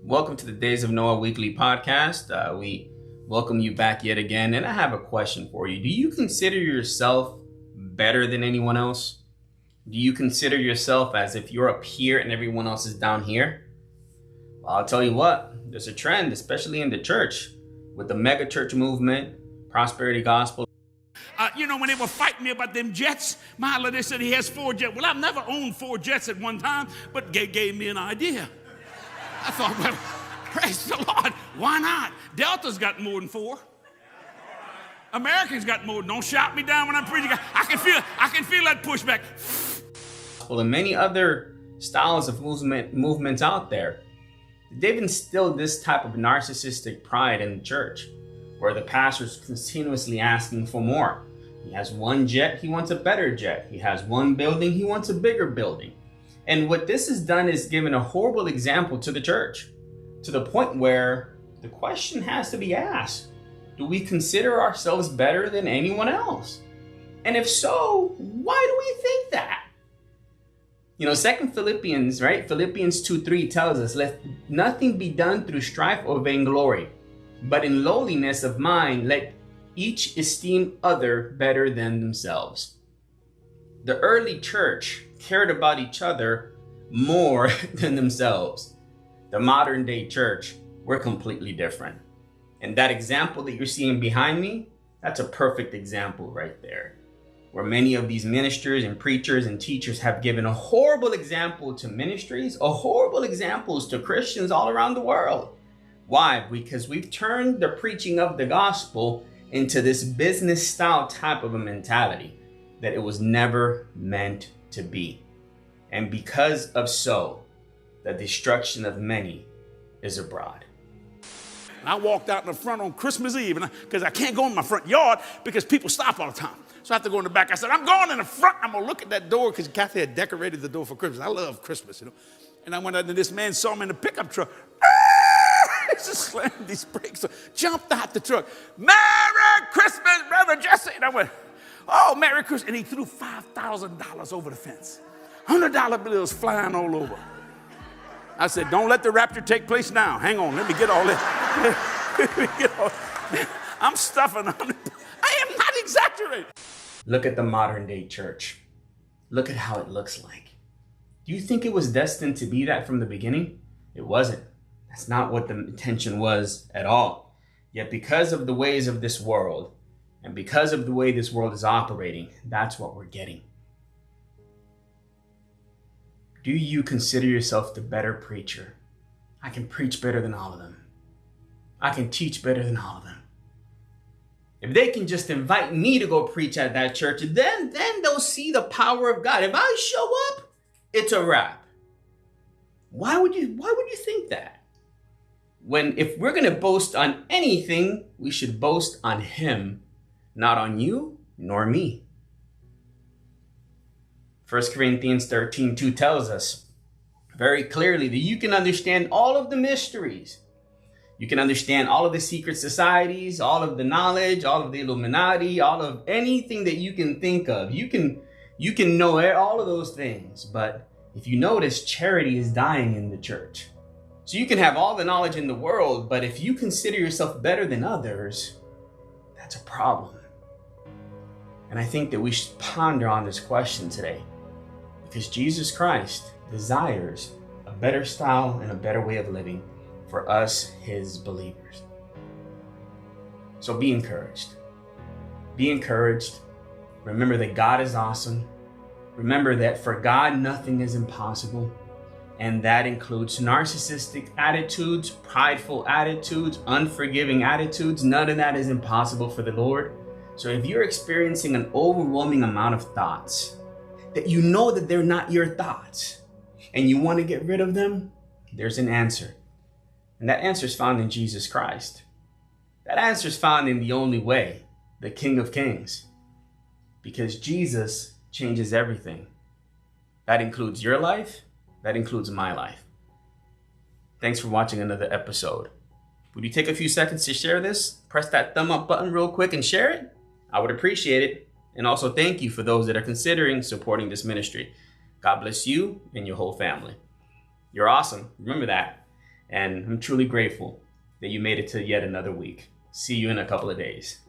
Welcome to the Days of Noah weekly podcast. We welcome you back yet again, and I have a question for you. Do you consider yourself better than anyone else? Do you consider yourself as if you're up here and everyone else is down here? Well, I'll tell you what, there's a trend, especially in the church, with the mega church movement, prosperity gospel. When they were fighting me about them jets, they said he has 4 jets. Well, I've never owned 4 jets at one time, but gave me an idea. I thought, well, praise the Lord, why not? Delta's got more than 4. Americans got more. Don't shout me down when I'm preaching. I can feel that pushback. Well, and many other styles of movements out there, they've instilled this type of narcissistic pride in the church, where the pastor's continuously asking for more. He has 1 jet, he wants a better jet. He has 1 building, he wants a bigger building. And what this has done is given a horrible example to the church, to the point where the question has to be asked, do we consider ourselves better than anyone else? And if so, why do we think that? 2 Philippians 2:3 tells us, let nothing be done through strife or vainglory, but in lowliness of mind, let each esteem other better than themselves. The early church cared about each other more than themselves. The modern day church, we're completely different. And that example that you're seeing behind me, that's a perfect example right there, where many of these ministers and preachers and teachers have given a horrible example to ministries, a horrible examples to Christians all around the world. Why? Because we've turned the preaching of the gospel into this business style type of a mentality that it was never meant to be. And because of so, the destruction of many is abroad. I walked out in the front on Christmas Eve because I can't go in my front yard because people stop all the time. So I have to go in the back. I said, I'm going in the front. I'm going to look at that door because Kathy had decorated the door for Christmas. I love Christmas, And I went out and this man saw me in the pickup truck. He just slammed these brakes, jumped out the truck. Merry Christmas, Brother Jesse. And I went, oh, Merry Christmas. And he threw $5,000 over the fence. $100 bills flying all over. I said, don't let the rapture take place now. Hang on, let me get all that. I'm stuffing. I am not exaggerating. Look at the modern day church. Look at how it looks like. Do you think it was destined to be that from the beginning? It wasn't. That's not what the intention was at all. Yet because of the ways of this world, and because of the way this world is operating, that's what we're getting. Do you consider yourself the better preacher? I can preach better than all of them. I can teach better than all of them. If they can just invite me to go preach at that church, then they'll see the power of God. If I show up, it's a wrap. Why would you think that? If we're going to boast on anything, we should boast on Him, not on you nor me. 1 Corinthians 13:2 tells us very clearly that you can understand all of the mysteries. You can understand all of the secret societies, all of the knowledge, all of the Illuminati, all of anything that you can think of. You can know all of those things. But if you notice, charity is dying in the church. So you can have all the knowledge in the world, but if you consider yourself better than others, that's a problem. And I think that we should ponder on this question today, because Jesus Christ desires a better style and a better way of living for us, His believers. So be encouraged. Be encouraged. Remember that God is awesome. Remember that for God, nothing is impossible. And that includes narcissistic attitudes, prideful attitudes, unforgiving attitudes. None of that is impossible for the Lord. So if you're experiencing an overwhelming amount of thoughts that you know that they're not your thoughts and you want to get rid of them, there's an answer. And that answer is found in Jesus Christ. That answer is found in the only way, the King of Kings. Because Jesus changes everything. That includes your life. That includes my life. Thanks for watching another episode. Would you take a few seconds to share this? Press that thumb up button real quick and share it. I would appreciate it. And also thank you for those that are considering supporting this ministry. God bless you and your whole family. You're awesome. Remember that. And I'm truly grateful that you made it to yet another week. See you in a couple of days.